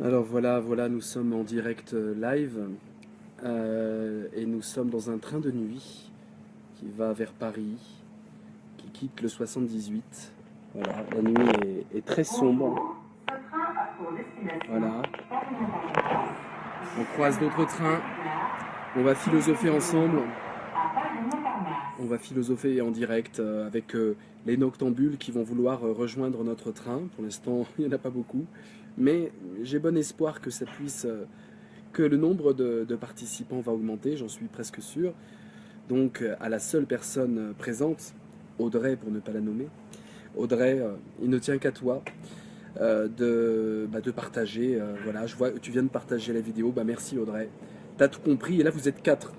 Alors voilà, nous sommes en direct live et nous sommes dans un train de nuit qui va vers Paris, qui quitte le 78. Voilà, la nuit est très sombre. Voilà, on croise d'autres trains, on va philosopher ensemble. On va philosopher en direct avec les noctambules qui vont vouloir rejoindre notre train. Pour l'instant, il n'y en a pas beaucoup. Mais j'ai bon espoir que ça puisse, que le nombre de participants va augmenter, j'en suis presque sûr. Donc à la seule personne présente, Audrey pour ne pas la nommer, Audrey, il ne tient qu'à toi de partager. Voilà, je vois que tu viens de partager la vidéo, merci Audrey. T'as tout compris et là vous êtes 4.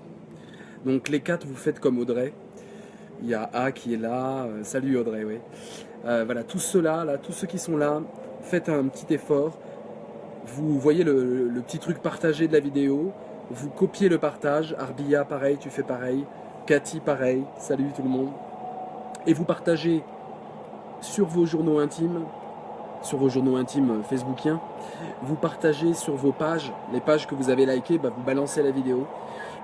Donc les 4 vous faites comme Audrey. Il y a A qui est là, salut Audrey, oui. Voilà, tous ceux-là, tous ceux qui sont là, faites un petit effort. Vous voyez le petit truc partagé de la vidéo, vous copiez le partage, Arbia pareil, tu fais pareil, Cathy pareil, salut tout le monde. Et vous partagez sur vos journaux intimes facebookiens, vous partagez sur vos pages, les pages que vous avez likées, vous balancez la vidéo.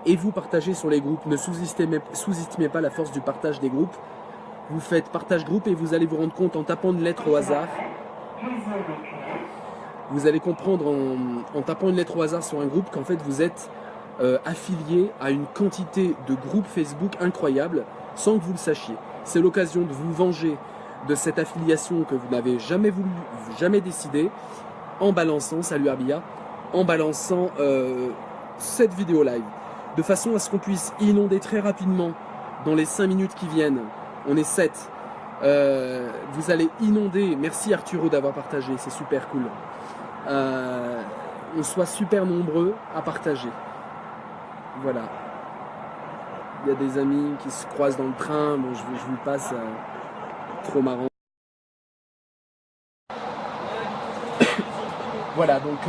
Et vous partagez sur les groupes, ne sous-estimez pas la force du partage des groupes. Vous faites partage groupe et vous allez vous rendre compte en tapant une lettre au hasard. Vous allez comprendre en tapant une lettre au hasard sur un groupe qu'en fait vous êtes affilié à une quantité de groupes Facebook incroyable sans que vous le sachiez. C'est l'occasion de vous venger de cette affiliation que vous n'avez jamais voulu, jamais décidé, en balançant, salut Arbia, en balançant cette vidéo live. De façon à ce qu'on puisse inonder très rapidement dans les 5 minutes qui viennent. On est 7. Vous allez inonder. Merci Arturo d'avoir partagé, c'est super cool. On soit super nombreux à partager. Voilà. Il y a des amis qui se croisent dans le train. Bon, je vous passe. Trop marrant. Voilà, donc.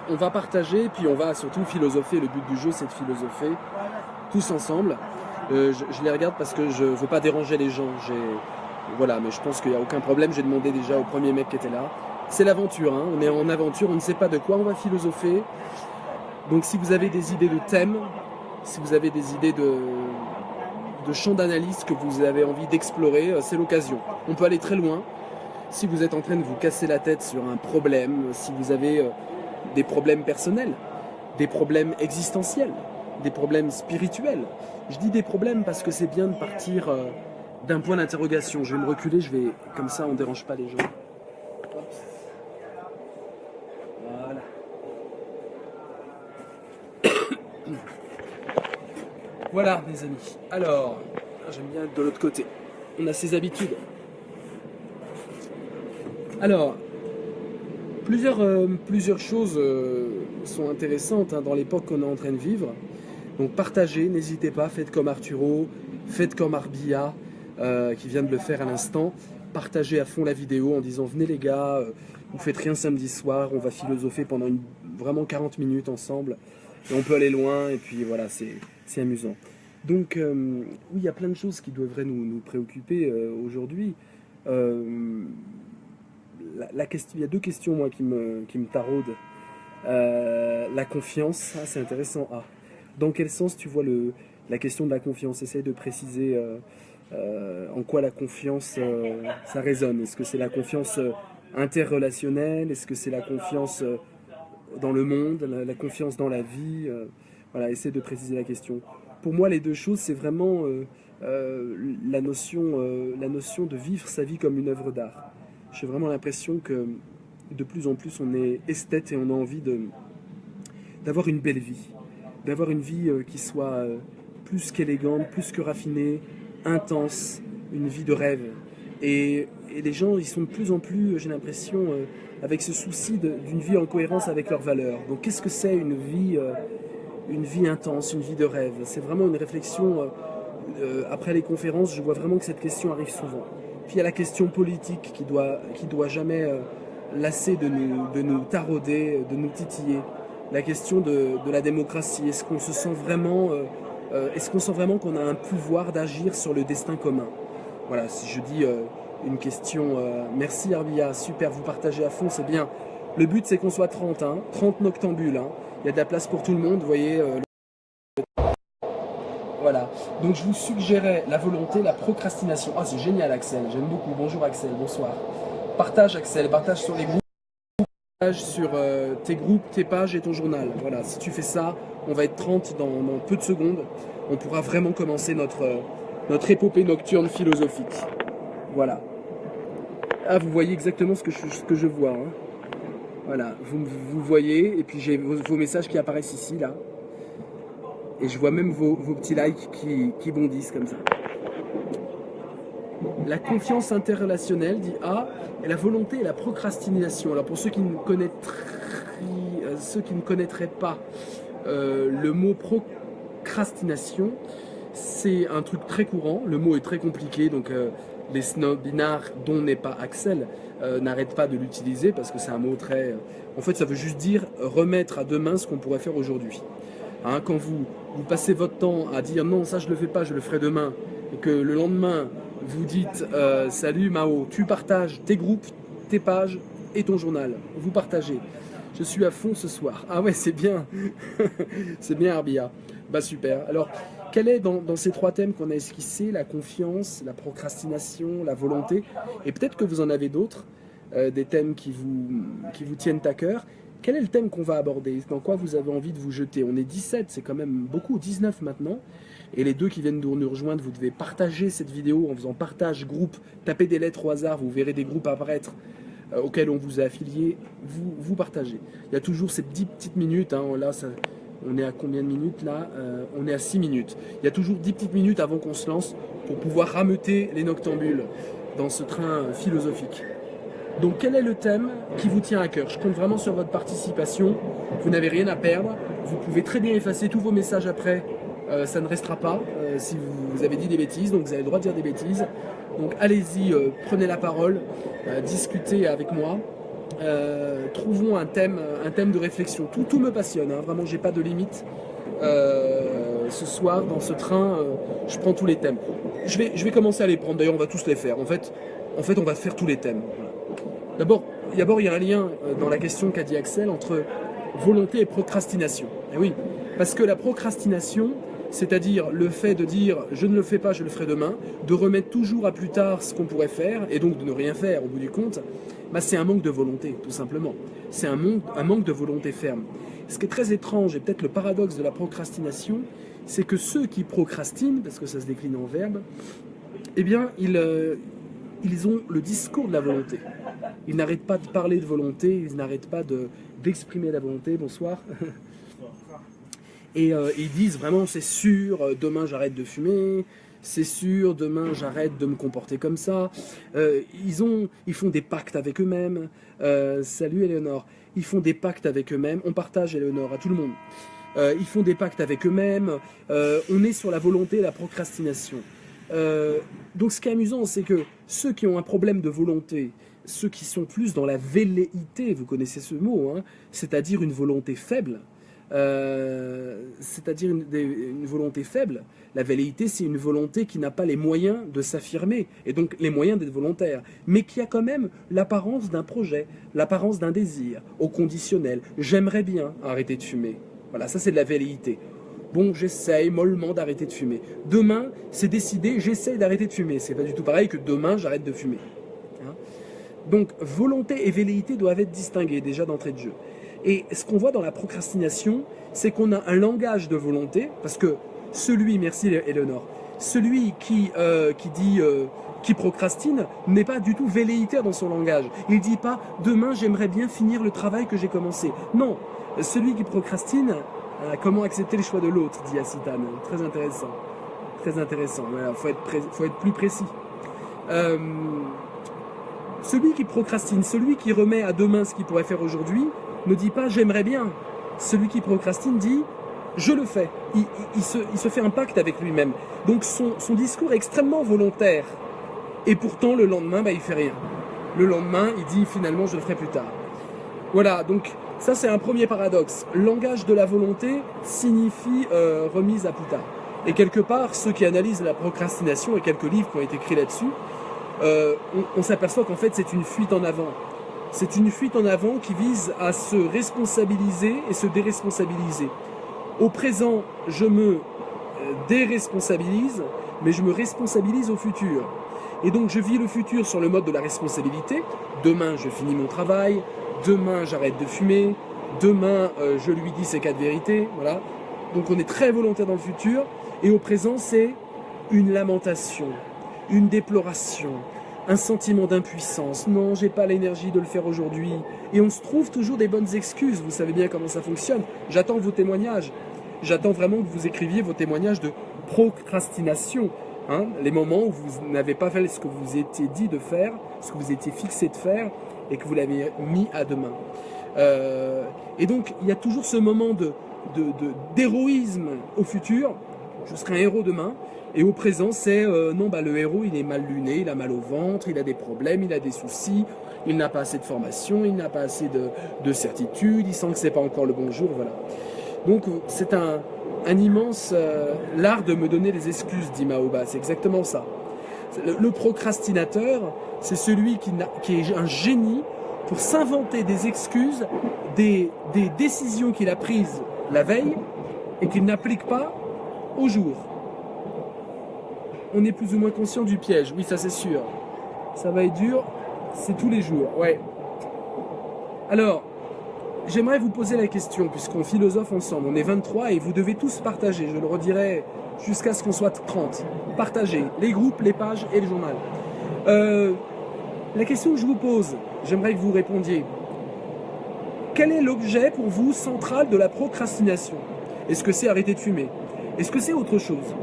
On va partager, puis on va surtout philosopher. Le but du jeu, c'est de philosopher tous ensemble. Je les regarde parce que je veux pas déranger les gens. Voilà, mais je pense qu'il n'y a aucun problème. J'ai demandé déjà au premier mec qui était là. C'est l'aventure, hein. On est en aventure, on ne sait pas de quoi on va philosopher. Donc si vous avez des idées de thèmes, si vous avez des idées de champs d'analyse que vous avez envie d'explorer, c'est l'occasion. On peut aller très loin. Si vous êtes en train de vous casser la tête sur un problème, si vous avez des problèmes personnels, des problèmes existentiels, des problèmes spirituels. Je dis des problèmes parce que c'est bien de partir d'un point d'interrogation. Je vais me reculer, comme ça on ne dérange pas les gens. Voilà. Voilà mes amis. Alors, j'aime bien être de l'autre côté. On a ses habitudes. Alors, plusieurs choses sont intéressantes dans l'époque qu'on est en train de vivre. Donc partagez, n'hésitez pas, faites comme Arturo, faites comme Arbia, qui vient de le faire à l'instant. Partagez à fond la vidéo en disant venez les gars, vous faites rien samedi soir, on va philosopher pendant vraiment 40 minutes ensemble. Et on peut aller loin et puis voilà, c'est amusant. Donc oui, il y a plein de choses qui devraient nous préoccuper aujourd'hui. Il y a 2 questions moi qui me taraudent. La confiance, c'est intéressant. Dans quel sens tu vois la question de la confiance? Essaye de préciser en quoi la confiance ça résonne. Est-ce que c'est la confiance interrelationnelle? Est-ce que c'est la confiance dans le monde, la confiance dans la vie? Voilà, essaye de préciser la question. Pour moi, les 2 choses, c'est vraiment la notion de vivre sa vie comme une œuvre d'art. J'ai vraiment l'impression que de plus en plus on est esthète et on a envie d'avoir une belle vie. D'avoir une vie qui soit plus qu'élégante, plus que raffinée, intense, une vie de rêve. Et les gens, ils sont de plus en plus, j'ai l'impression, avec ce souci d'une vie en cohérence avec leurs valeurs. Donc qu'est-ce que c'est une vie intense, une vie de rêve? C'est vraiment une réflexion. Après les conférences, je vois vraiment que cette question arrive souvent. Puis il y a la question politique qui doit jamais lasser de nous tarauder, de nous titiller. La question de la démocratie. Est-ce qu'on sent vraiment qu'on a un pouvoir d'agir sur le destin commun? Voilà, si je dis une question, merci Arbia, super, vous partagez à fond, c'est bien. Le but c'est qu'on soit 30, hein, 30 noctambules, hein. Il y a de la place pour tout le monde, vous voyez. Voilà, donc je vous suggérais la volonté, la procrastination. Ah, c'est génial Axel, j'aime beaucoup. Bonjour Axel, bonsoir. Partage Axel, partage sur les groupes, partage sur tes groupes, tes pages et ton journal. Voilà, si tu fais ça, on va être 30 dans peu de secondes. On pourra vraiment commencer notre épopée nocturne philosophique. Voilà. Ah, vous voyez exactement ce que je vois. Hein. Voilà, vous voyez, et puis j'ai vos messages qui apparaissent ici, là. Et je vois même vos petits likes qui bondissent comme ça. La confiance interrelationnelle, dit A, et la volonté et la procrastination. Alors pour ceux qui ne connaîtraient pas le mot procrastination, c'est un truc très courant. Le mot est très compliqué, donc les snobinards, dont n'est pas Axel, n'arrêtent pas de l'utiliser parce que c'est un mot très... En fait, ça veut juste dire remettre à demain ce qu'on pourrait faire aujourd'hui. Hein, quand vous passez votre temps à dire non, ça je le fais pas, je le ferai demain, et que le lendemain vous dites salut Mao, tu partages tes groupes, tes pages et ton journal, vous partagez. Je suis à fond ce soir. Ah ouais, c'est bien, c'est bien Arbia. Bah super. Alors, quel est dans ces trois thèmes qu'on a esquissés, la confiance, la procrastination, la volonté, et peut-être que vous en avez d'autres, des thèmes qui vous tiennent à cœur. Quel est le thème qu'on va aborder? Dans quoi vous avez envie de vous jeter? On est 17, c'est quand même beaucoup, 19 maintenant. Et les deux qui viennent de nous rejoindre, vous devez partager cette vidéo en faisant partage, groupe, tapez des lettres au hasard, vous verrez des groupes apparaître auxquels on vous a affilié, vous partagez. Il y a toujours ces 10 petites minutes, hein, là on est à combien de minutes là? On est à 6 minutes. Il y a toujours 10 petites minutes avant qu'on se lance pour pouvoir rameuter les noctambules dans ce train philosophique. Donc quel est le thème qui vous tient à cœur? Je compte vraiment sur votre participation, vous n'avez rien à perdre, vous pouvez très bien effacer tous vos messages après, ça ne restera pas si vous avez dit des bêtises, donc vous avez le droit de dire des bêtises. Donc allez-y, prenez la parole, discutez avec moi, trouvons un thème de réflexion. Tout me passionne, hein, vraiment j'ai pas de limite. Ce soir dans ce train, je prends tous les thèmes. Je vais commencer à les prendre, d'ailleurs on va tous les faire. En fait on va faire tous les thèmes. Voilà. D'abord, il y a un lien dans la question qu'a dit Axel entre volonté et procrastination. Et oui, parce que la procrastination, c'est-à-dire le fait de dire je ne le fais pas, je le ferai demain, de remettre toujours à plus tard ce qu'on pourrait faire, et donc de ne rien faire au bout du compte, bah c'est un manque de volonté, tout simplement. C'est un manque de volonté ferme. Ce qui est très étrange, et peut-être le paradoxe de la procrastination, c'est que ceux qui procrastinent, parce que ça se décline en verbe, eh bien, ils ont le discours de la volonté. Ils n'arrêtent pas de parler de volonté, ils n'arrêtent pas d'exprimer la volonté. Bonsoir. Et ils disent vraiment, c'est sûr, demain j'arrête de fumer, c'est sûr, demain j'arrête de me comporter comme ça. Ils font des pactes avec eux-mêmes. Salut Éléonore. Ils font des pactes avec eux-mêmes. On partage Éléonore à tout le monde. Ils font des pactes avec eux-mêmes. On est sur la volonté et la procrastination. Donc ce qui est amusant, c'est que ceux qui ont un problème de volonté, ceux qui sont plus dans la velléité, vous connaissez ce mot, hein, c'est-à-dire une volonté faible, une volonté faible. La velléité, c'est une volonté qui n'a pas les moyens de s'affirmer, et donc les moyens d'être volontaire, mais qui a quand même l'apparence d'un projet, l'apparence d'un désir, au conditionnel. J'aimerais bien arrêter de fumer. Voilà, ça c'est de la velléité. Bon, j'essaye mollement d'arrêter de fumer. Demain, c'est décidé, j'essaye d'arrêter de fumer. C'est pas du tout pareil que demain, j'arrête de fumer. Hein? Donc, volonté et velléité doivent être distinguées déjà d'entrée de jeu. Et ce qu'on voit dans la procrastination, c'est qu'on a un langage de volonté, parce que celui, merci Éléonore, celui qui procrastine n'est pas du tout velléitaire dans son langage. Il ne dit pas « demain, j'aimerais bien finir le travail que j'ai commencé ». Non, celui qui procrastine... comment accepter les choix de l'autre, dit Acitane. Très intéressant. Très intéressant. Voilà, faut être plus précis. Celui qui procrastine, celui qui remet à demain ce qu'il pourrait faire aujourd'hui, ne dit pas j'aimerais bien. Celui qui procrastine dit je le fais. Il se fait un pacte avec lui-même. Donc son discours est extrêmement volontaire. Et pourtant le lendemain, bah, il fait rien. Le lendemain, il dit finalement je le ferai plus tard. Voilà, donc ça c'est un premier paradoxe. Langage de la volonté signifie remise à plus tard. Et quelque part, ceux qui analysent la procrastination et quelques livres qui ont été écrits là-dessus, on s'aperçoit qu'en fait c'est une fuite en avant. C'est une fuite en avant qui vise à se responsabiliser et se déresponsabiliser. Au présent, je me déresponsabilise, mais je me responsabilise au futur. Et donc je vis le futur sur le mode de la responsabilité. Demain, je finis mon travail. Demain, j'arrête de fumer. Demain, je lui dis ses 4 vérités. Voilà. Donc on est très volontaire dans le futur. Et au présent, c'est une lamentation, une déploration, un sentiment d'impuissance. Non, j'ai pas l'énergie de le faire aujourd'hui. Et on se trouve toujours des bonnes excuses. Vous savez bien comment ça fonctionne. J'attends vos témoignages. J'attends vraiment que vous écriviez vos témoignages de procrastination. Hein, les moments où vous n'avez pas fait ce que vous étiez dit de faire, ce que vous étiez fixé de faire et que vous l'avez mis à demain. Et donc, il y a toujours ce moment d'héroïsme au futur. Je serai un héros demain. Et au présent, c'est non, le héros, il est mal luné, il a mal au ventre, il a des problèmes, il a des soucis, il n'a pas assez de formation, il n'a pas assez de certitude, il sent que c'est pas encore le bon jour, voilà. Donc, c'est un immense l'art de me donner des excuses, dit Mahoba, c'est exactement ça. Le procrastinateur, c'est celui qui est un génie pour s'inventer des excuses, des décisions qu'il a prises la veille et qu'il n'applique pas au jour. On est plus ou moins conscient du piège, oui, ça c'est sûr. Ça va être dur, c'est tous les jours, ouais. Alors, j'aimerais vous poser la question, puisqu'on philosophe ensemble. On est 23 et vous devez tous partager, je le redirai jusqu'à ce qu'on soit 30. Partagez les groupes, les pages et le journal. La question que je vous pose, j'aimerais que vous répondiez. Quel est l'objet pour vous central de la procrastination? Est-ce que c'est arrêter de fumer? Est-ce que c'est autre chose?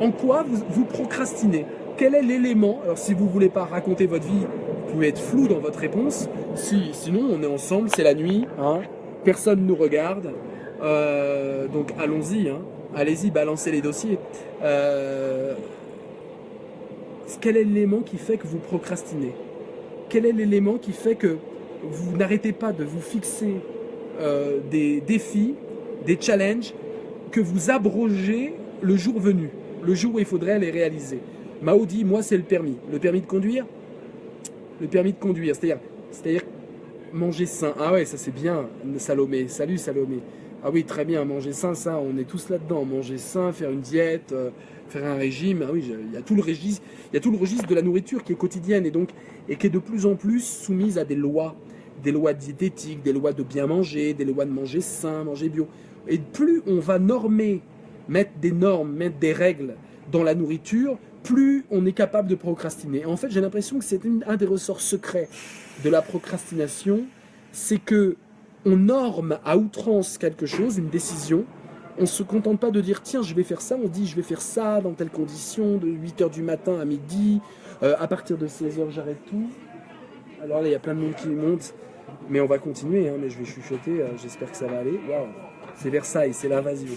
En quoi vous procrastinez? Quel est l'élément? Alors si vous ne voulez pas raconter votre vie, vous pouvez être flou dans votre réponse. Sinon, on est ensemble, c'est la nuit, hein, personne ne nous regarde. Donc allons-y, hein, allez-y, balancez les dossiers. Quel est l'élément qui fait que vous procrastinez? Quel est l'élément qui fait que vous n'arrêtez pas de vous fixer des défis, des challenges, que vous abrogez le jour venu, le jour où il faudrait les réaliser? Mao dit, moi c'est le permis. Le permis de conduire? Le permis de conduire, c'est-à-dire manger sain. Ah ouais, ça c'est bien, Salomé. Salut Salomé. Ah oui, très bien, manger sain, ça, on est tous là-dedans. Manger sain, faire une diète, faire un régime. Ah oui, il y a tout le registre de la nourriture qui est quotidienne et qui est de plus en plus soumise à des lois diététiques, des lois de bien manger, des lois de manger sain, manger bio. Et plus on va normer, mettre des normes, mettre des règles dans la nourriture, plus on est capable de procrastiner. En fait, j'ai l'impression que c'est un des ressorts secrets de la procrastination, c'est que on norme à outrance quelque chose, une décision. On ne se contente pas de dire tiens, je vais faire ça, on dit je vais faire ça dans telles conditions, de 8h du matin à midi, à partir de 16h j'arrête tout. Alors là, il y a plein de monde qui monte, mais on va continuer, hein, mais je vais chuchoter, j'espère que ça va aller. Waouh, c'est Versailles, c'est l'invasion.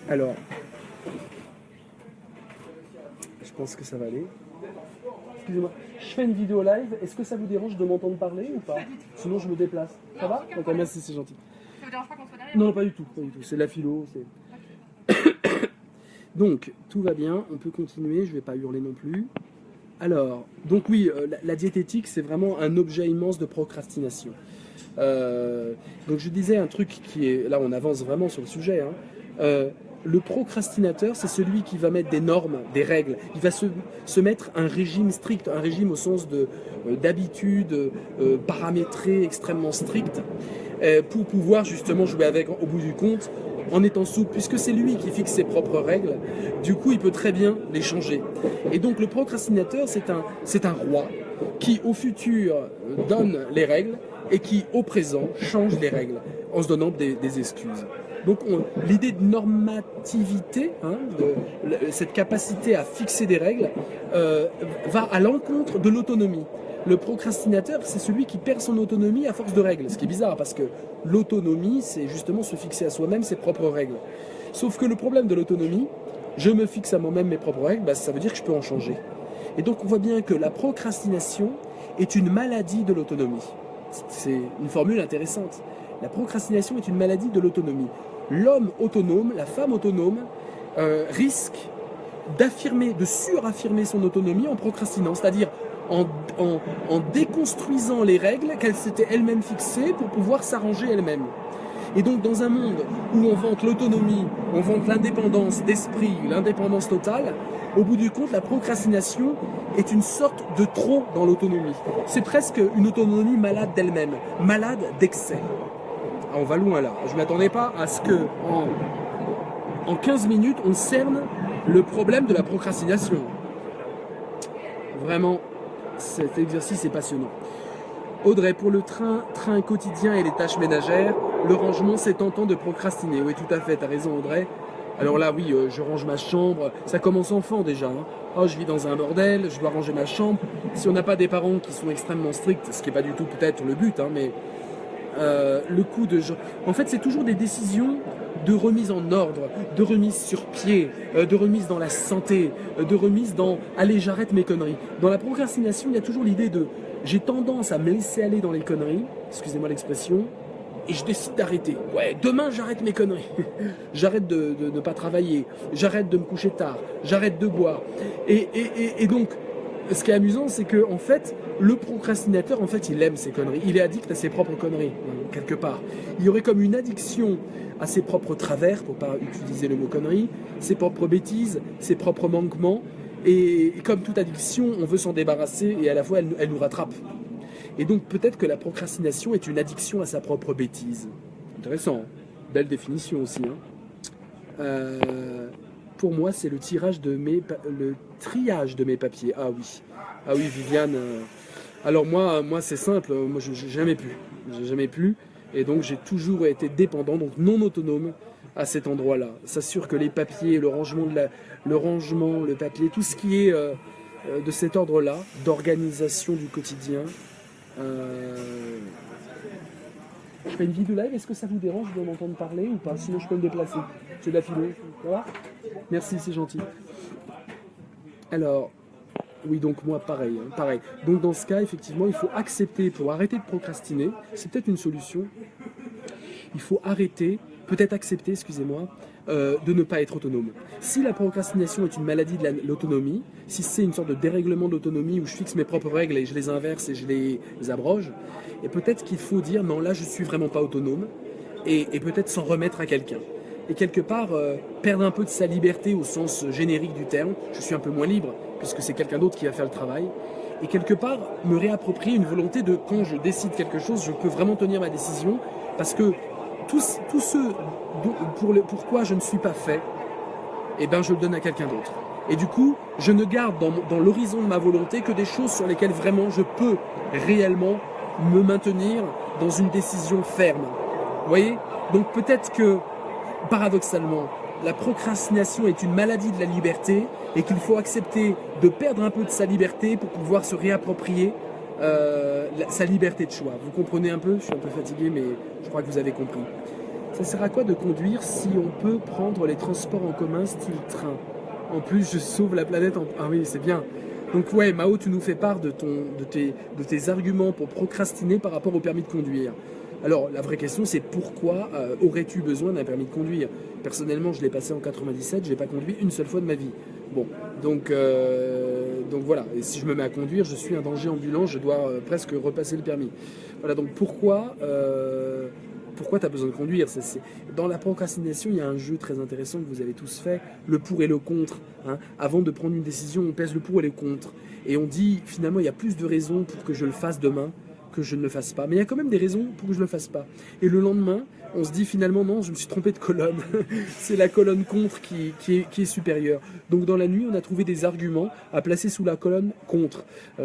Alors, je pense que ça va aller. Excusez-moi, je fais une vidéo live, est-ce que ça vous dérange de m'entendre parler ou pas? Sinon je me déplace. Ça va? D'accord, merci, c'est gentil. Ça vous dérange pas qu'on soit derrière? Non, pas du tout, c'est la philo. Donc, tout va bien, on peut continuer, je vais pas hurler non plus. Alors, donc oui, la diététique, c'est vraiment un objet immense de procrastination. Donc je disais un truc qui est... Là, on avance vraiment sur le sujet, hein. Le procrastinateur, c'est celui qui va mettre des normes, des règles. Il va se mettre un régime strict, un régime au sens d'habitude paramétré, extrêmement strict, pour pouvoir justement jouer avec au bout du compte, en étant souple, puisque c'est lui qui fixe ses propres règles. Du coup, il peut très bien les changer. Et donc, le procrastinateur, c'est un roi qui, au futur, donne les règles et qui, au présent, change les règles en se donnant des excuses. Donc l'idée de normativité, hein, cette capacité à fixer des règles, va à l'encontre de l'autonomie. Le procrastinateur, c'est celui qui perd son autonomie à force de règles. Ce qui est bizarre, parce que l'autonomie, c'est justement se fixer à soi-même ses propres règles. Sauf que le problème de l'autonomie, je me fixe à moi-même mes propres règles, ça veut dire que je peux en changer. Et donc on voit bien que la procrastination est une maladie de l'autonomie. C'est une formule intéressante. La procrastination est une maladie de l'autonomie. l'homme autonome, la femme autonome, risque d'affirmer, de suraffirmer son autonomie en procrastinant, c'est-à-dire en déconstruisant les règles qu'elle s'était elle-même fixées pour pouvoir s'arranger elle-même. Et donc dans un monde où on vante l'autonomie, on vante l'indépendance d'esprit, l'indépendance totale, au bout du compte, la procrastination est une sorte de trop dans l'autonomie. C'est presque une autonomie malade d'elle-même, malade d'excès. Ah, on va loin là. Je ne m'attendais pas à ce que en 15 minutes, on cerne le problème de la procrastination. Vraiment, cet exercice est passionnant. Audrey, pour le train quotidien et les tâches ménagères, le rangement c'est tentant de procrastiner. Oui, tout à fait, tu as raison Audrey. Alors là, oui, je range ma chambre, ça commence enfant déjà. Hein. Oh, je vis dans un bordel, je dois ranger ma chambre. Si on n'a pas des parents qui sont extrêmement stricts, ce qui n'est pas du tout peut-être le but, hein, mais le coup de... En fait, c'est toujours des décisions de remise en ordre, de remise sur pied, de remise dans la santé, de remise dans « allez, j'arrête mes conneries ». Dans la procrastination, il y a toujours l'idée de « j'ai tendance à me laisser aller dans les conneries », excusez-moi l'expression, et je décide d'arrêter. Ouais, demain j'arrête mes conneries. J'arrête de ne pas travailler, j'arrête de me coucher tard, j'arrête de boire. Et donc, ce qui est amusant, c'est que en fait, le procrastinateur, en fait, il aime ses conneries. Il est addict à ses propres conneries, quelque part. Il y aurait comme une addiction à ses propres travers, pour pas utiliser le mot connerie, ses propres bêtises, ses propres manquements. Et comme toute addiction, on veut s'en débarrasser et à la fois, elle nous rattrape. Et donc peut-être que la procrastination est une addiction à sa propre bêtise. Intéressant, hein. Belle définition aussi. Hein. Pour moi, c'est le triage de mes papiers. Ah oui, Viviane. Alors moi c'est simple. Moi, j'ai jamais pu. J'ai jamais pu. Et donc j'ai toujours été dépendant, donc non autonome à cet endroit-là. S'assure que les papiers, le rangement, le papier, tout ce qui est de cet ordre-là, d'organisation du quotidien. Je fais une vidéo live, est-ce que ça vous dérange de m'entendre parler ou pas? Sinon je peux me déplacer. J'ai de la philo, ça va? Merci, c'est gentil. Alors, oui, donc moi pareil, hein, pareil. Donc dans ce cas, effectivement, il faut accepter, pour arrêter de procrastiner, c'est peut-être une solution, il faut arrêter, peut-être accepter, excusez-moi, de ne pas être autonome. Si la procrastination est une maladie de l'autonomie, si c'est une sorte de dérèglement de l'autonomie où je fixe mes propres règles et je les inverse et je les abroge, et peut-être qu'il faut dire non, là je suis vraiment pas autonome et peut-être s'en remettre à quelqu'un. Et quelque part, perdre un peu de sa liberté au sens générique du terme, je suis un peu moins libre puisque c'est quelqu'un d'autre qui va faire le travail, et quelque part me réapproprier une volonté de quand je décide quelque chose, je peux vraiment tenir ma décision parce que tout ce pourquoi je ne suis pas fait, eh ben je le donne à quelqu'un d'autre. Et du coup, je ne garde dans l'horizon de ma volonté que des choses sur lesquelles vraiment je peux réellement me maintenir dans une décision ferme. Vous voyez? Donc peut-être que, paradoxalement, la procrastination est une maladie de la liberté et qu'il faut accepter de perdre un peu de sa liberté pour pouvoir se réapproprier sa liberté de choix. Vous comprenez un peu? Je suis un peu fatigué, mais je crois que vous avez compris. Ça sert à quoi de conduire si on peut prendre les transports en commun style train? En plus, je sauve la planète Ah oui, c'est bien. Donc ouais, Mao, tu nous fais part de tes arguments pour procrastiner par rapport au permis de conduire. Alors, la vraie question, c'est pourquoi aurais-tu besoin d'un permis de conduire? Personnellement, je l'ai passé en 97, je n'ai pas conduit une seule fois de ma vie. Bon, donc voilà, et si je me mets à conduire, je suis un danger ambulant, je dois presque repasser le permis. Voilà, donc pourquoi tu as besoin de conduire? Dans la procrastination, il y a un jeu très intéressant que vous avez tous fait, le pour et le contre. Hein. Avant de prendre une décision, on pèse le pour et le contre. Et on dit, finalement, il y a plus de raisons pour que je le fasse demain que je ne le fasse pas. Mais il y a quand même des raisons pour que je ne le fasse pas. Et le lendemain, on se dit finalement, non, je me suis trompé de colonne. C'est la colonne contre qui est supérieure. Donc dans la nuit, on a trouvé des arguments à placer sous la colonne contre,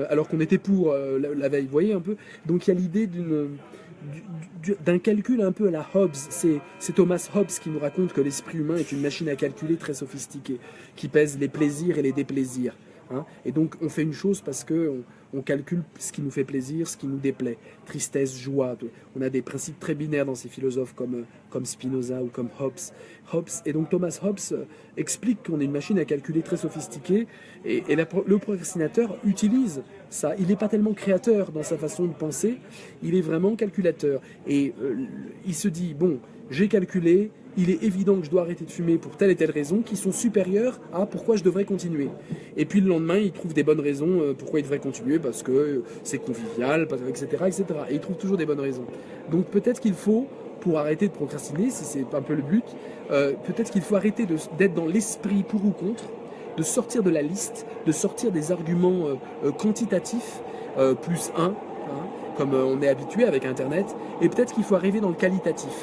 alors qu'on était pour la veille. Vous voyez un peu? Donc il y a l'idée d'un calcul un peu à la Hobbes. C'est Thomas Hobbes qui nous raconte que l'esprit humain est une machine à calculer très sophistiquée, qui pèse les plaisirs et les déplaisirs. Hein. Et donc on fait une chose parce qu'on calcule ce qui nous fait plaisir, ce qui nous déplaît, tristesse, joie. On a des principes très binaires dans ces philosophes comme Spinoza ou comme Hobbes. Et donc Thomas Hobbes explique qu'on est une machine à calculer très sophistiquée et le procrastinateur utilise ça. Il n'est pas tellement créateur dans sa façon de penser, il est vraiment calculateur. Et il se dit, bon, j'ai calculé il est évident que je dois arrêter de fumer pour telle et telle raison, qui sont supérieures à pourquoi je devrais continuer. Et puis le lendemain, il trouve des bonnes raisons pourquoi il devrait continuer, parce que c'est convivial, etc., etc. Et il trouve toujours des bonnes raisons. Donc peut-être qu'il faut, pour arrêter de procrastiner, si c'est un peu le but, peut-être qu'il faut arrêter d'être dans l'esprit pour ou contre, de sortir de la liste, de sortir des arguments quantitatifs, plus un, hein, comme on est habitué avec Internet, et peut-être qu'il faut arriver dans le qualitatif.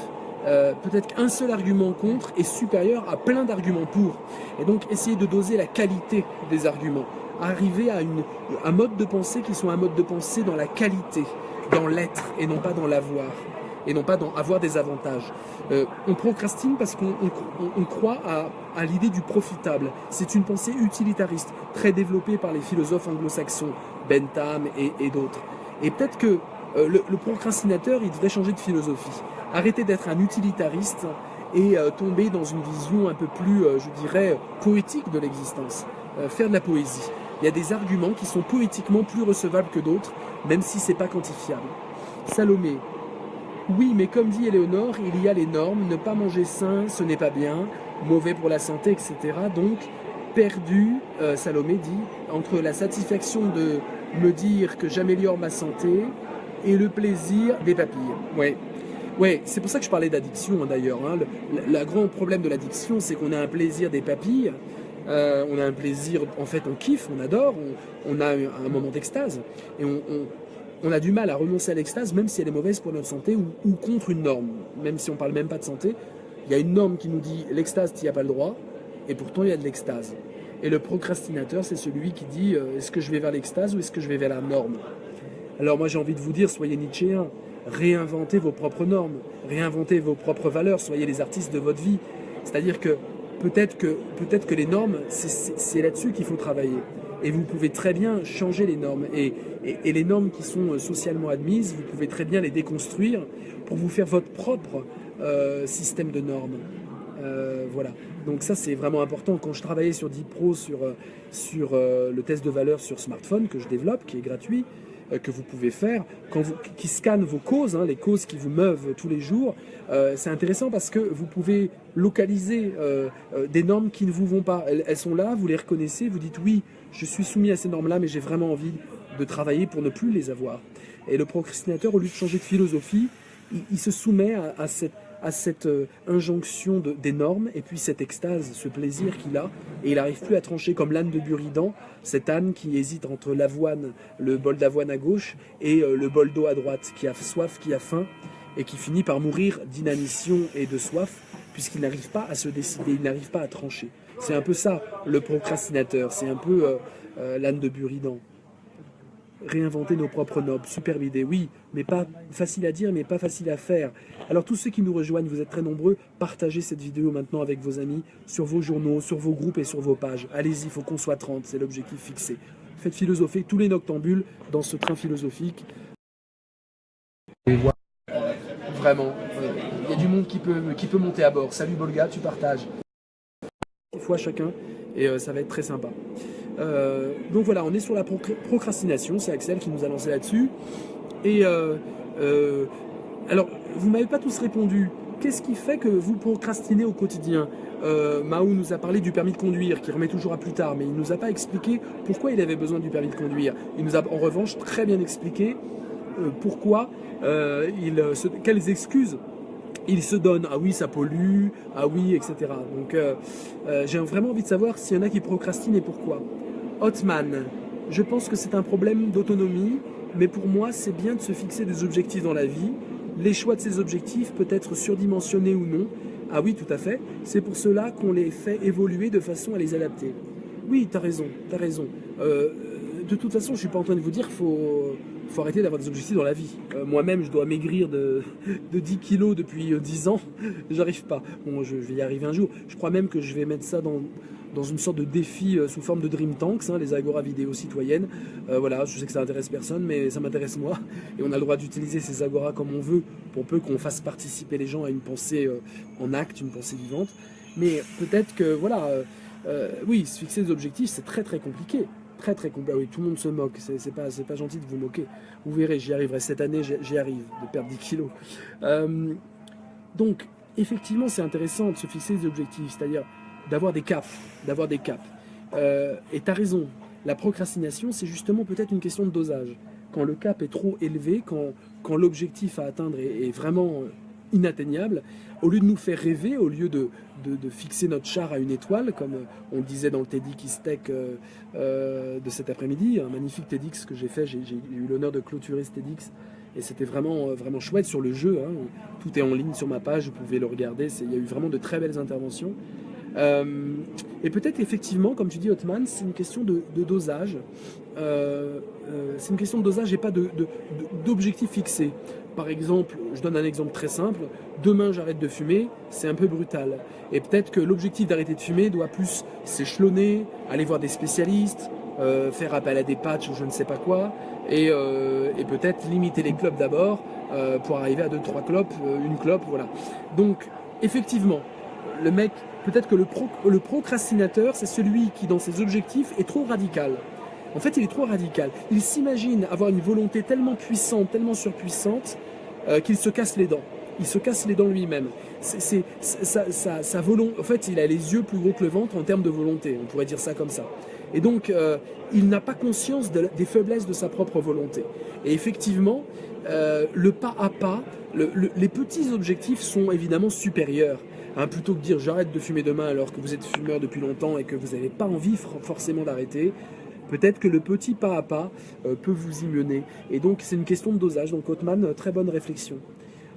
Peut-être qu'un seul argument contre est supérieur à plein d'arguments pour. Et donc essayer de doser la qualité des arguments. Arriver à un mode de pensée qui soit un mode de pensée dans la qualité, dans l'être et non pas dans l'avoir. Et non pas dans avoir des avantages. On procrastine parce qu'on croit à l'idée du profitable. C'est une pensée utilitariste, très développée par les philosophes anglo-saxons, Bentham et d'autres. Et peut-être que le procrastinateur, il devrait changer de philosophie. Arrêter d'être un utilitariste et tomber dans une vision un peu plus, je dirais, poétique de l'existence. Faire de la poésie. Il y a des arguments qui sont poétiquement plus recevables que d'autres, même si c'est pas quantifiable. Salomé. Oui, mais comme dit Éléonore, il y a les normes, ne pas manger sain, ce n'est pas bien, mauvais pour la santé, etc. Donc, perdu, Salomé dit, entre la satisfaction de me dire que j'améliore ma santé et le plaisir des papilles. Ouais, c'est pour ça que je parlais d'addiction d'ailleurs. Hein. Le grand problème de l'addiction, c'est qu'on a un plaisir des papilles, on a un plaisir, en fait on kiffe, on adore, on a un moment d'extase, et on a du mal à renoncer à l'extase, même si elle est mauvaise pour notre santé ou contre une norme. Même si on parle même pas de santé, il y a une norme qui nous dit l'extase, tu n'y as pas le droit, et pourtant il y a de l'extase. Et le procrastinateur, c'est celui qui dit est-ce que je vais vers l'extase ou est-ce que je vais vers la norme? Alors moi j'ai envie de vous dire, soyez nietzschéens, réinventez vos propres normes, réinventez vos propres valeurs, soyez les artistes de votre vie. C'est-à-dire que peut-être que les normes, c'est là-dessus qu'il faut travailler. Et vous pouvez très bien changer les normes. Et les normes qui sont socialement admises, vous pouvez très bien les déconstruire pour vous faire votre propre système de normes. Voilà. Donc ça c'est vraiment important. Quand je travaillais sur Dipro, sur le test de valeur sur smartphone que je développe, qui est gratuit, que vous pouvez faire, qui scanne vos causes, hein, les causes qui vous meuvent tous les jours, c'est intéressant parce que vous pouvez localiser des normes qui ne vous vont pas. Elles sont là, vous les reconnaissez, vous dites oui, je suis soumis à ces normes-là, mais j'ai vraiment envie de travailler pour ne plus les avoir. Et le procrastinateur, au lieu de changer de philosophie, il se soumet à cette injonction des normes, et puis cette extase, ce plaisir qu'il a, et il n'arrive plus à trancher comme l'âne de Buridan, cet âne qui hésite entre l'avoine, le bol d'avoine à gauche, et le bol d'eau à droite, qui a soif, qui a faim, et qui finit par mourir d'inanition et de soif, puisqu'il n'arrive pas à se décider, il n'arrive pas à trancher. C'est un peu ça, le procrastinateur, c'est un peu l'âne de Buridan. Réinventer nos propres normes, superbe idée, oui, mais pas facile à dire, mais pas facile à faire. Alors tous ceux qui nous rejoignent, vous êtes très nombreux, partagez cette vidéo maintenant avec vos amis, sur vos journaux, sur vos groupes et sur vos pages. Allez-y, il faut qu'on soit 30, c'est l'objectif fixé. Faites philosopher tous les noctambules dans ce train philosophique. Et voilà. Vraiment, il y a du monde qui peut monter à bord. Salut Bolga, tu partages. Des fois chacun, et ça va être très sympa. Donc voilà, on est sur la procrastination, c'est Axel qui nous a lancé là-dessus. Et alors, vous m'avez pas tous répondu. Qu'est-ce qui fait que vous procrastinez au quotidien? Mao nous a parlé du permis de conduire, qui remet toujours à plus tard, mais il nous a pas expliqué pourquoi il avait besoin du permis de conduire. Il nous a en revanche très bien expliqué pourquoi, quelles excuses il se donne. Ah oui, ça pollue, ah oui, etc. Donc j'ai vraiment envie de savoir s'il y en a qui procrastinent et pourquoi. Hotman, je pense que c'est un problème d'autonomie, mais pour moi, c'est bien de se fixer des objectifs dans la vie. Les choix de ces objectifs peuvent être surdimensionnés ou non. Ah oui, tout à fait. C'est pour cela qu'on les fait évoluer de façon à les adapter. Oui, t'as raison, t'as raison. De toute façon, je suis pas en train de vous dire qu'il faut arrêter d'avoir des objectifs dans la vie. Moi-même, je dois maigrir de 10 kilos depuis 10 ans. J'arrive pas. Bon, je vais y arriver un jour. Je crois même que je vais mettre ça dans une sorte de défi sous forme de Dream Tanks, hein, les Agora vidéo citoyennes. Voilà, je sais que ça intéresse personne, mais ça m'intéresse moi. Et on a le droit d'utiliser ces Agora comme on veut, pour peu qu'on fasse participer les gens à une pensée en acte, une pensée vivante. Mais peut-être que, voilà, oui, se fixer des objectifs, c'est très très compliqué. Très très compliqué. Oui, tout le monde se moque, c'est pas gentil de vous moquer. Vous verrez, j'y arriverai cette année, j'y arrive, de perdre 10 kilos. Donc, effectivement, c'est intéressant de se fixer des objectifs, c'est-à-dire d'avoir des caps, et tu as raison, la procrastination, c'est justement peut-être une question de dosage. Quand le cap est trop élevé, quand l'objectif à atteindre est vraiment inatteignable, au lieu de nous faire rêver, au lieu de fixer notre char à une étoile, comme on le disait dans le TEDx Tech de cet après-midi, un magnifique TEDx que j'ai fait, j'ai eu l'honneur de clôturer ce TEDx, et c'était vraiment, vraiment chouette sur le jeu, hein. Tout est en ligne sur ma page, vous pouvez le regarder, il y a eu vraiment de très belles interventions. Et peut-être effectivement, comme tu dis Othman, c'est une question de dosage, c'est une question de dosage et pas d'objectif fixé. Par exemple, je donne un exemple très simple, demain j'arrête de fumer, c'est un peu brutal. Et peut-être que l'objectif d'arrêter de fumer doit plus s'échelonner, aller voir des spécialistes, faire appel à des patchs ou je ne sais pas quoi, et peut-être limiter les clopes d'abord, pour arriver à 2-3 clopes, une clope, voilà. Donc, effectivement, le mec, peut-être que le procrastinateur, c'est celui qui, dans ses objectifs, est trop radical. En fait, il est trop radical. Il s'imagine avoir une volonté tellement puissante, tellement surpuissante, qu'il se casse les dents. Il se casse les dents lui-même. Sa volonté. En fait, il a les yeux plus gros que le ventre en termes de volonté. On pourrait dire ça comme ça. Et donc, il n'a pas conscience des faiblesses de sa propre volonté. Et effectivement, le pas à pas, les petits objectifs sont évidemment supérieurs. Hein, plutôt que de dire j'arrête de fumer demain alors que vous êtes fumeur depuis longtemps et que vous n'avez pas envie forcément d'arrêter, peut-être que le petit pas à pas peut vous y mener. Et donc c'est une question de dosage. Donc Othman, très bonne réflexion.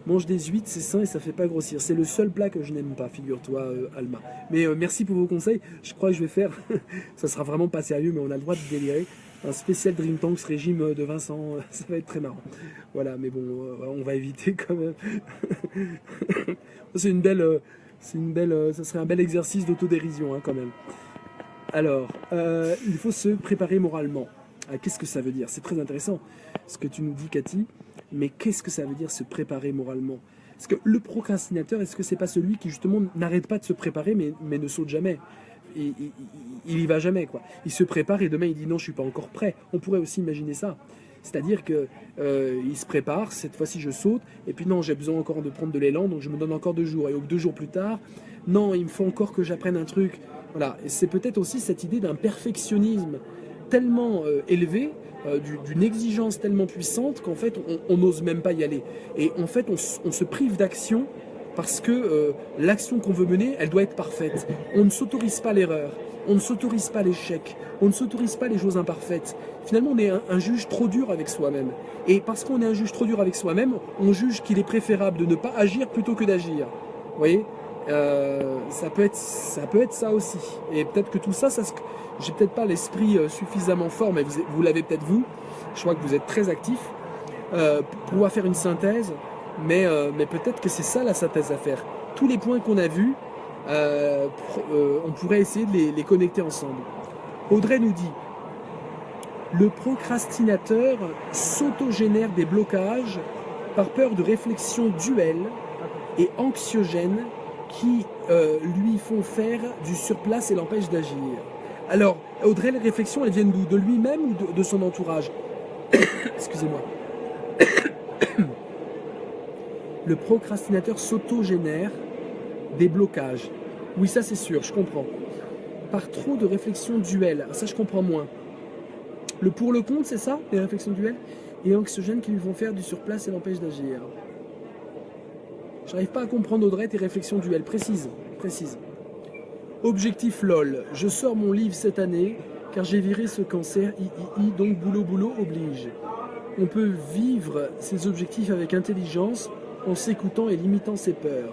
Mange des huîtres, c'est sain et ça fait pas grossir. C'est le seul plat que je n'aime pas, figure-toi, Alma. Mais merci pour vos conseils. Je crois que je vais faire, ça sera vraiment pas sérieux, mais on a le droit de délirer, un spécial Dream Tanks régime de Vincent. Ça va être très marrant. Voilà, mais bon, on va éviter quand même. C'est une belle... ça serait un bel exercice d'autodérision, hein, quand même. Alors, il faut se préparer moralement. Qu'est-ce que ça veut dire? C'est très intéressant ce que tu nous dis, Cathy. Mais qu'est-ce que ça veut dire se préparer moralement? Parce que le procrastinateur, est-ce que c'est pas celui qui justement n'arrête pas de se préparer mais ne saute jamais? Il y va jamais, quoi. Il se prépare et demain il dit non, je suis pas encore prêt. On pourrait aussi imaginer ça. C'est-à-dire que il se prépare, cette fois-ci je saute, et puis non, j'ai besoin encore de prendre de l'élan, donc je me donne encore 2 jours. Et 2 jours plus tard, non, il me faut encore que j'apprenne un truc. Voilà, et c'est peut-être aussi cette idée d'un perfectionnisme tellement élevé, d'une exigence tellement puissante qu'en fait on n'ose même pas y aller. Et en fait on se prive d'action parce que l'action qu'on veut mener, elle doit être parfaite. On ne s'autorise pas l'erreur, on ne s'autorise pas l'échec, on ne s'autorise pas les choses imparfaites. Finalement on est un juge trop dur avec soi-même. Et parce qu'on est un juge trop dur avec soi-même, on juge qu'il est préférable de ne pas agir plutôt que d'agir. Vous voyez, ça peut être ça aussi. Et peut-être que tout ça, j'ai peut-être pas l'esprit suffisamment fort, mais vous l'avez peut-être vous. Je crois que vous êtes très actif pour pouvoir faire une synthèse, mais peut-être que c'est ça la synthèse à faire. Tous les points qu'on a vus, on pourrait essayer de les connecter ensemble. Audrey nous dit: le procrastinateur s'autogénère des blocages par peur de réflexions duelles et anxiogènes qui lui font faire du surplace et l'empêchent d'agir. Alors, Audrey, les réflexions, elles viennent d'où? De lui-même ou de son entourage? Excusez-moi. Le procrastinateur s'autogénère des blocages. Oui, ça c'est sûr, je comprends. Par trop de réflexions duelles, ça je comprends moins. Le pour le contre, c'est ça, les réflexions duelles? Et anxiogènes qui lui font faire du surplace et l'empêchent d'agir. J'arrive pas à comprendre, Audrey, tes réflexions duelles. Précise. Objectif LOL. Je sors mon livre cette année car j'ai viré ce cancer, donc boulot oblige. On peut vivre ses objectifs avec intelligence en s'écoutant et limitant ses peurs.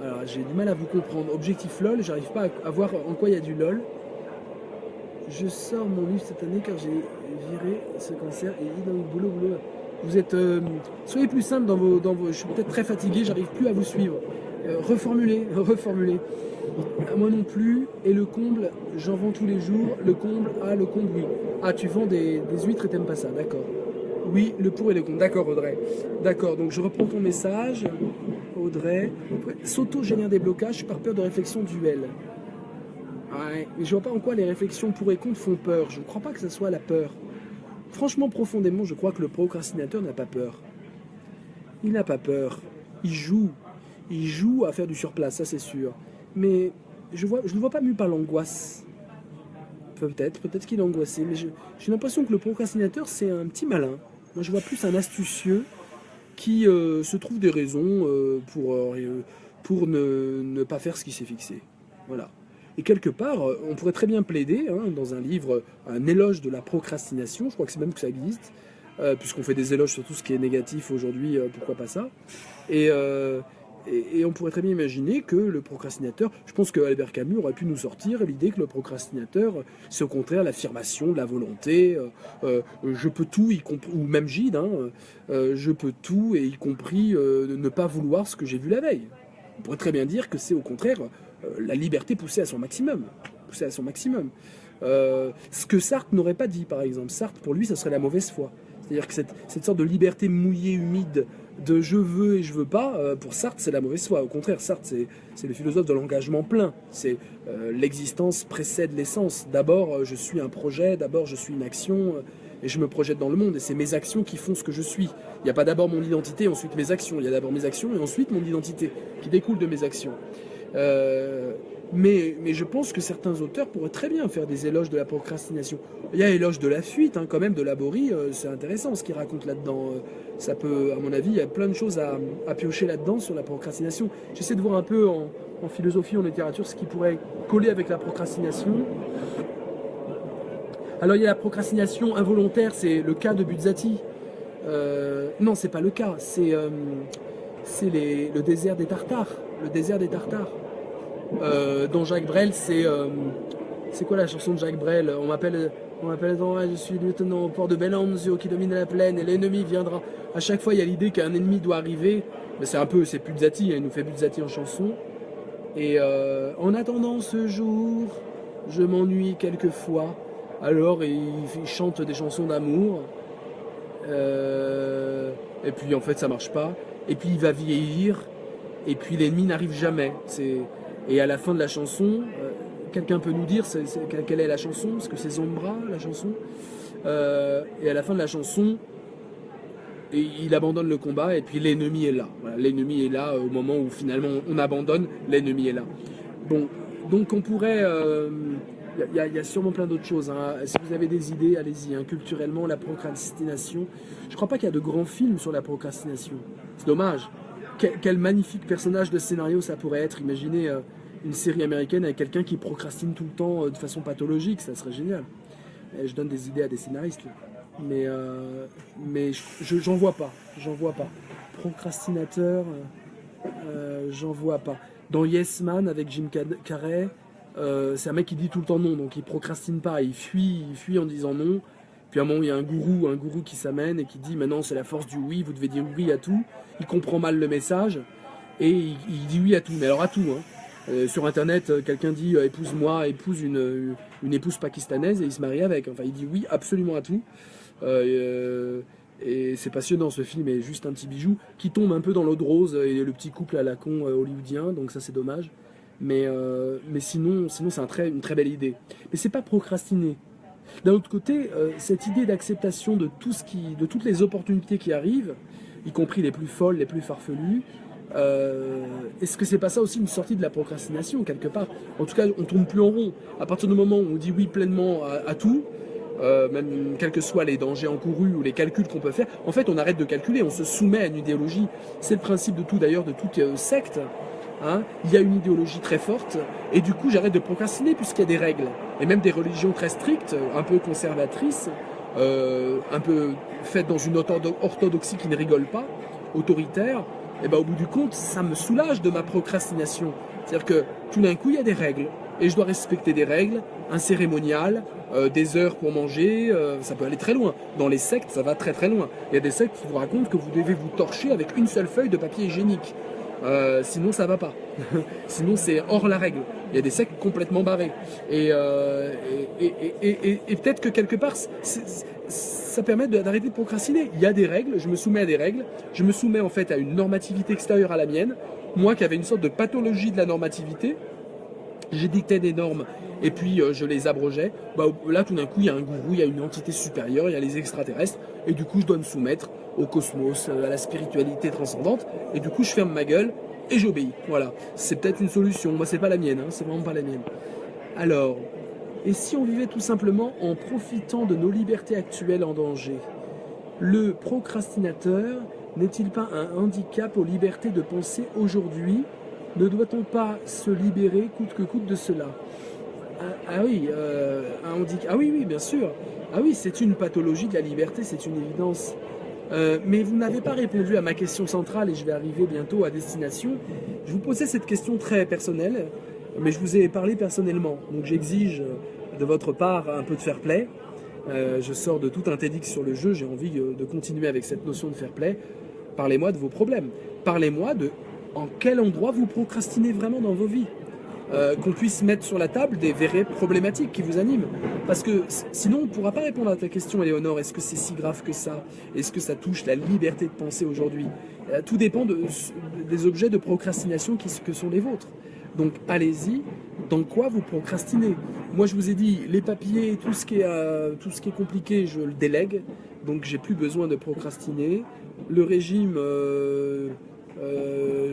Alors, j'ai du mal à vous comprendre. Objectif LOL, j'arrive pas à voir en quoi il y a du LOL. Je sors mon livre cette année car j'ai viré ce cancer et donc boulot. Vous êtes... soyez plus simple dans vos... Je suis peut-être très fatigué, j'arrive plus à vous suivre. Reformulez. Moi non plus. Et le comble, j'en vends tous les jours. Le comble, oui. Ah, tu vends des huîtres et t'aimes pas ça, d'accord. Oui, le pour et le contre. D'accord, Audrey. D'accord, donc je reprends ton message. Audrey. S'auto-génère des blocages par peur de réflexion duel. Ouais, mais je vois pas en quoi les réflexions pour et contre font peur. Je ne crois pas que ce soit la peur. Franchement, profondément, je crois que le procrastinateur n'a pas peur. Il n'a pas peur. Il joue. il joue à faire du surplace, ça c'est sûr. Mais je ne vois pas mu par l'angoisse. Peut-être qu'il est angoissé, mais j'ai l'impression que le procrastinateur, c'est un petit malin. Moi, je vois plus un astucieux qui se trouve des raisons pour ne pas faire ce qu'il s'est fixé. Voilà. Et quelque part, on pourrait très bien plaider, hein, dans un livre, un éloge de la procrastination, je crois que c'est même que ça existe, puisqu'on fait des éloges sur tout ce qui est négatif aujourd'hui, pourquoi pas ça. Et, et on pourrait très bien imaginer que le procrastinateur, je pense que Albert Camus aurait pu nous sortir l'idée que le procrastinateur, c'est au contraire l'affirmation de la volonté, je peux tout, ou même Gide, hein, je peux tout, et y compris ne pas vouloir ce que j'ai vu la veille. On pourrait très bien dire que c'est au contraire la liberté poussée à son maximum. Poussée à son maximum. Ce que Sartre n'aurait pas dit, par exemple. Sartre, pour lui, ça serait la mauvaise foi. C'est-à-dire que cette sorte de liberté mouillée, humide, de je veux et je veux pas, pour Sartre, c'est la mauvaise foi. Au contraire, Sartre, c'est le philosophe de l'engagement plein. C'est l'existence précède l'essence. D'abord, je suis un projet, d'abord, je suis une action, et je me projette dans le monde. Et c'est mes actions qui font ce que je suis. Il n'y a pas d'abord mon identité, ensuite mes actions. Il y a d'abord mes actions et ensuite mon identité, qui découle de mes actions. Mais je pense que certains auteurs pourraient très bien faire des éloges de la procrastination. Il y a éloge de la fuite, hein, quand même, de Laborie, c'est intéressant ce qu'il raconte là-dedans. Ça peut, à mon avis, il y a plein de choses à piocher là-dedans sur la procrastination. J'essaie de voir un peu en philosophie, en littérature, ce qui pourrait coller avec la procrastination. Alors il y a la procrastination involontaire, c'est le cas de Buzzati. Non, c'est pas le cas, c'est le désert des Tartares. Le désert des Tartares. Dans Jacques Brel, c'est quoi la chanson de Jacques Brel? On m'appelle je suis lieutenant au port de Bellanzio qui domine la plaine et l'ennemi viendra. À chaque fois, il y a l'idée qu'un ennemi doit arriver. Mais c'est Buzzati, hein, il nous fait Buzzati en chanson. Et en attendant ce jour, je m'ennuie quelquefois. Alors il chante des chansons d'amour. Et puis en fait, ça marche pas. Et puis il va vieillir. Et puis l'ennemi n'arrive jamais. Et à la fin de la chanson, quelqu'un peut nous dire quelle est la chanson, parce que c'est Zombra, la chanson. Et à la fin de la chanson, il abandonne le combat et puis l'ennemi est là. Voilà, l'ennemi est là au moment où finalement on abandonne, l'ennemi est là. Bon, donc on pourrait... Il y a sûrement plein d'autres choses. Hein. Si vous avez des idées, allez-y. Hein. Culturellement, la procrastination. Je ne crois pas qu'il y a de grands films sur la procrastination. C'est dommage. Quel magnifique personnage de scénario ça pourrait être. Imaginez une série américaine avec quelqu'un qui procrastine tout le temps de façon pathologique, ça serait génial. Et je donne des idées à des scénaristes. Mais j'en vois pas. J'en vois pas. Procrastinateur, j'en vois pas. Dans Yes Man avec Jim Carrey, c'est un mec qui dit tout le temps non, donc il procrastine pas, il fuit en disant non. Puis à un moment, il y a un gourou qui s'amène et qui dit maintenant c'est la force du oui, vous devez dire oui à tout. Il comprend mal le message et il dit oui à tout, mais alors à tout. Hein. Sur internet, quelqu'un dit épouse-moi, épouse une épouse pakistanaise et il se marie avec. Enfin, il dit oui absolument à tout. Et c'est passionnant, ce film est juste un petit bijou qui tombe un peu dans l'eau de rose et le petit couple à la con hollywoodien, donc ça c'est dommage. Mais sinon c'est une très belle idée. Mais c'est pas procrastiner. D'un autre côté, cette idée d'acceptation de toutes les opportunités qui arrivent, y compris les plus folles, les plus farfelues, est-ce que c'est pas ça aussi une sortie de la procrastination quelque part? En tout cas, on tourne plus en rond. À partir du moment où on dit oui pleinement à tout, même quels que soient les dangers encourus ou les calculs qu'on peut faire, en fait on arrête de calculer, on se soumet à une idéologie. C'est le principe de tout d'ailleurs, de toute secte. Hein, il y a une idéologie très forte et du coup j'arrête de procrastiner puisqu'il y a des règles et même des religions très strictes, un peu conservatrices, un peu faites dans une orthodoxie qui ne rigole pas, autoritaire. Et ben au bout du compte ça me soulage de ma procrastination, c'est-à-dire que tout d'un coup il y a des règles et je dois respecter des règles, un cérémonial, des heures pour manger, ça peut aller très loin. Dans les sectes ça va très très loin. Il y a des sectes qui vous racontent que vous devez vous torcher avec une seule feuille de papier hygiénique. Sinon ça va pas. Sinon c'est hors la règle. Il y a des sectes complètement barrés. Et peut-être que quelque part ça permet d'arrêter de procrastiner. Il y a des règles, je me soumets à des règles, je me soumets en fait à une normativité extérieure à la mienne. Moi qui avais une sorte de pathologie de la normativité, j'ai dicté des normes et puis je les abrogeais. Bah, là tout d'un coup il y a un gourou, il y a une entité supérieure, il y a les extraterrestres et du coup je dois me soumettre au cosmos, à la spiritualité transcendante et du coup je ferme ma gueule et j'obéis. Voilà, c'est peut-être une solution. Moi, c'est pas la mienne, hein, c'est vraiment pas la mienne. Alors, et si on vivait tout simplement en profitant de nos libertés actuelles en danger? Le procrastinateur n'est-il pas un handicap aux libertés de penser aujourd'hui? Ne doit-on pas se libérer coûte que coûte de cela? Ah oui, un handicap. Ah oui, oui, bien sûr. Ah oui, c'est une pathologie de la liberté, c'est une évidence. Mais vous n'avez pas répondu à ma question centrale et je vais arriver bientôt à destination. Je vous posais cette question très personnelle, mais je vous ai parlé personnellement. Donc j'exige de votre part un peu de fair play. Je sors de tout un TEDx sur le jeu, j'ai envie de continuer avec cette notion de fair play. Parlez-moi de vos problèmes. Parlez-moi de en quel endroit vous procrastinez vraiment dans vos vies. Qu'on puisse mettre sur la table des vraies problématiques qui vous animent. Parce que sinon, on ne pourra pas répondre à ta question, Éléonore. Est-ce que c'est si grave que ça? Est-ce que ça touche la liberté de penser aujourd'hui? Tout dépend des objets de procrastination que sont les vôtres. Donc allez-y, dans quoi vous procrastinez? Moi je vous ai dit, les papiers, tout ce qui est compliqué, je le délègue, donc j'ai plus besoin de procrastiner. Le régime,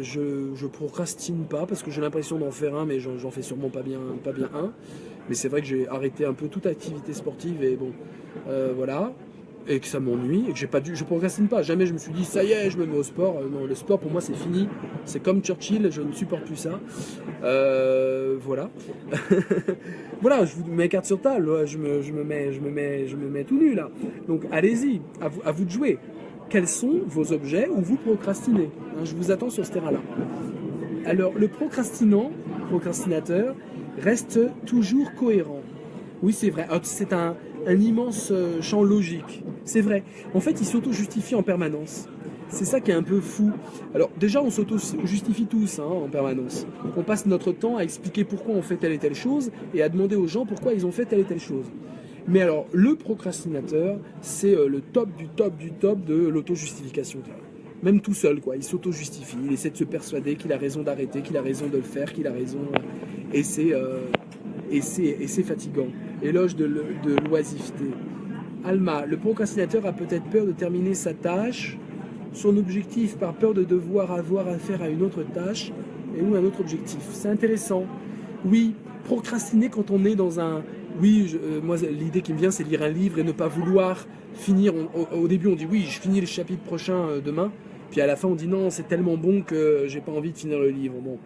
je procrastine pas parce que j'ai l'impression d'en faire un, mais j'en fais sûrement pas bien un. Mais c'est vrai que j'ai arrêté un peu toute activité sportive et bon, voilà. Et que ça m'ennuie et que je procrastine pas. Jamais je me suis dit ça y est, je me mets au sport. Non, le sport pour moi c'est fini. C'est comme Churchill, je ne supporte plus ça. Voilà. Voilà, je vous mets carte sur table. Je me mets tout nu là. Donc allez-y, à vous de jouer. Quels sont vos objets où vous procrastinez? Je vous attends sur ce terrain-là. Alors le procrastinateur, reste toujours cohérent. Oui, c'est vrai. C'est un immense champ logique. C'est vrai. En fait, il s'auto-justifie en permanence. C'est ça qui est un peu fou. Alors déjà, on s'auto-justifie tous en permanence. On passe notre temps à expliquer pourquoi on fait telle et telle chose et à demander aux gens pourquoi ils ont fait telle et telle chose. Mais alors, le procrastinateur, c'est le top du top du top de l'auto-justification. Même tout seul, quoi. Il s'auto-justifie, il essaie de se persuader qu'il a raison d'arrêter, qu'il a raison de le faire, qu'il a raison... Et c'est fatigant. Éloge de l'oisiveté. Alma, le procrastinateur a peut-être peur de terminer sa tâche, son objectif par peur de devoir avoir affaire à une autre tâche ou un autre objectif. C'est intéressant. Oui, procrastiner quand on est dans un... Oui, moi l'idée qui me vient c'est lire un livre et ne pas vouloir finir. Au début on dit oui, je finis le chapitre prochain demain, puis à la fin on dit non, c'est tellement bon que j'ai pas envie de finir le livre. Bon.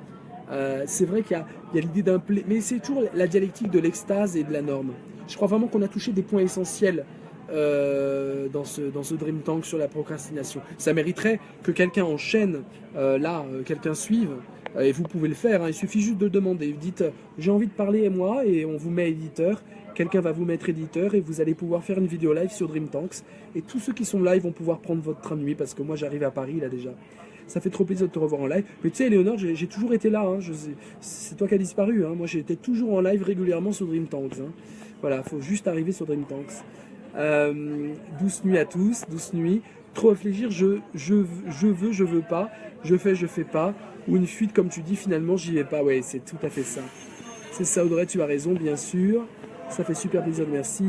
C'est vrai qu'il y a l'idée d'un plaisir, mais c'est toujours la dialectique de l'extase et de la norme. Je crois vraiment qu'on a touché des points essentiels dans ce Dream Tank sur la procrastination. Ça mériterait que quelqu'un enchaîne quelqu'un suive, et vous pouvez le faire, il suffit juste de demander. Vous dites j'ai envie de parler moi, et on vous met éditeur, quelqu'un va vous mettre éditeur et vous allez pouvoir faire une vidéo live sur Dream Tanks, et tous ceux qui sont live vont pouvoir prendre votre train de nuit, parce que moi j'arrive à Paris là déjà. Ça fait trop plaisir de te revoir en live. Mais tu sais, Éléonore, j'ai toujours été là. C'est toi qui as disparu. Moi, j'étais toujours en live régulièrement sur Dream Tanks. Voilà, il faut juste arriver sur Dream Tanks. Douce nuit à tous, douce nuit. Trop réfléchir, je veux pas. Je fais pas. Ou une fuite, comme tu dis, finalement, j'y vais pas. Ouais, c'est tout à fait ça. C'est ça, Audrey, tu as raison, bien sûr. Ça fait super plaisir, merci.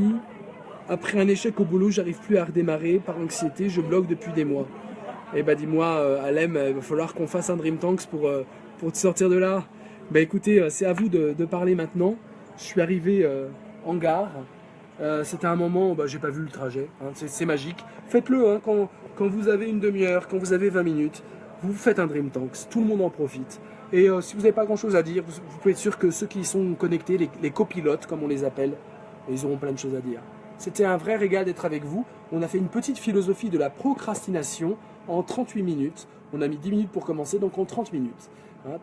Après un échec au boulot, j'arrive plus à redémarrer. Par anxiété, je bloque depuis des mois. Eh ben dis-moi, Alem, il va falloir qu'on fasse un Dream Tanks pour te sortir de là. Bah écoutez, c'est à vous de parler maintenant. Je suis arrivé en gare. C'était un moment où j'ai pas vu le trajet. C'est magique. Faites-le quand vous avez une demi-heure, quand vous avez 20 minutes. Vous faites un Dream Tanks. Tout le monde en profite. Et si vous n'avez pas grand-chose à dire, vous pouvez être sûr que ceux qui sont connectés, les copilotes comme on les appelle, ils auront plein de choses à dire. C'était un vrai régal d'être avec vous. On a fait une petite philosophie de la procrastination en 38 minutes. On a mis 10 minutes pour commencer, donc en 30 minutes.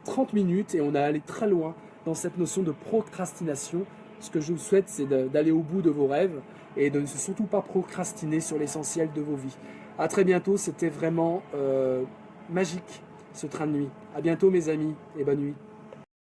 30 minutes et on a allé très loin dans cette notion de procrastination. Ce que je vous souhaite, c'est d'aller au bout de vos rêves et de ne surtout pas procrastiner sur l'essentiel de vos vies. À très bientôt, c'était vraiment magique ce train de nuit. À bientôt mes amis et bonne nuit.